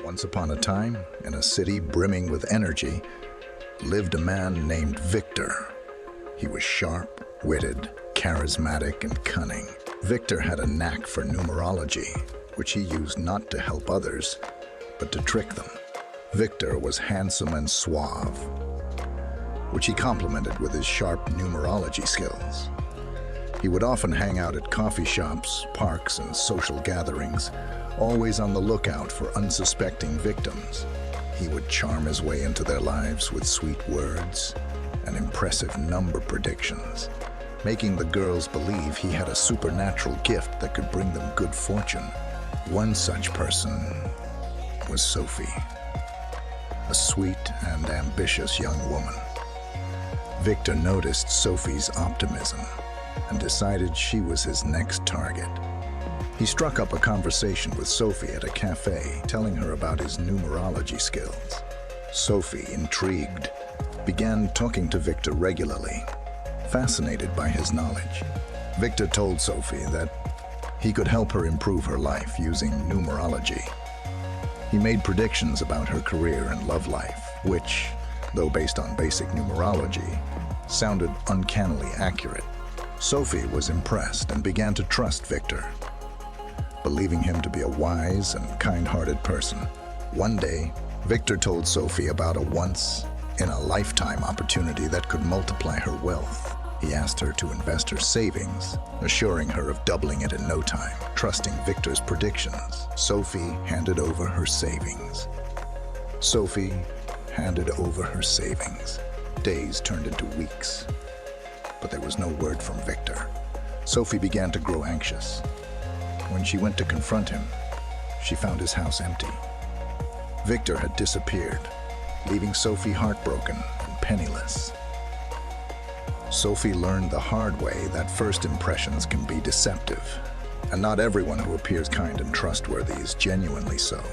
Once upon a time, in a city brimming with energy, lived a man named Victor. He was sharp-witted, charismatic, and cunning. Victor had a knack for numerology, which he used not to help others, but to trick them. Victor was handsome and suave, which he complemented with his sharp numerology skills. He would often hang out at coffee shops, parks, and social gatherings, always on the lookout for unsuspecting victims. He would charm his way into their lives with sweet words and impressive number predictions, making the girls believe he had a supernatural gift that could bring them good fortune. One such person was Sophie, a sweet and ambitious young woman. Victor noticed Sophie's optimism and decided she was his next target. He struck up a conversation with Sophie at a cafe, telling her about his numerology skills. Sophie, intrigued, began talking to Victor regularly, fascinated by his knowledge. Victor told Sophie that he could help her improve her life using numerology. He made predictions about her career and love life, which, though based on basic numerology, sounded uncannily accurate. Sophie was impressed and began to trust Victor, believing him to be a wise and kind-hearted person. One day, Victor told Sophie about a once-in-a-lifetime opportunity that could multiply her wealth. He asked her to invest her savings, assuring her of doubling it in no time. Trusting Victor's predictions, Sophie handed over her savings. Sophie handed over her savings. Days turned into weeks, but there was no word from Victor. Sophie began to grow anxious. When she went to confront him, she found his house empty. Victor had disappeared, leaving Sophie heartbroken and penniless. Sophie learned the hard way that first impressions can be deceptive, and not everyone who appears kind and trustworthy is genuinely so.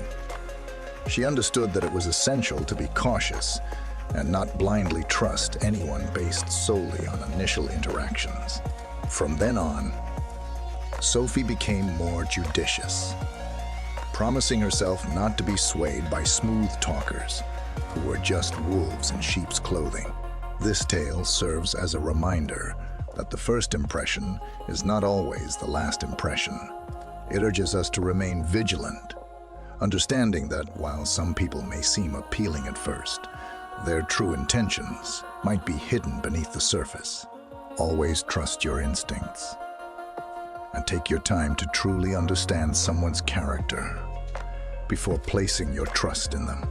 She understood that it was essential to be cautious and not blindly trust anyone based solely on initial interactions. From then on, Sophie became more judicious, promising herself not to be swayed by smooth talkers who were just wolves in sheep's clothing. This tale serves as a reminder that the first impression is not always the last impression. It urges us to remain vigilant, understanding that while some people may seem appealing at first, their true intentions might be hidden beneath the surface. Always trust your instincts and take your time to truly understand someone's character before placing your trust in them.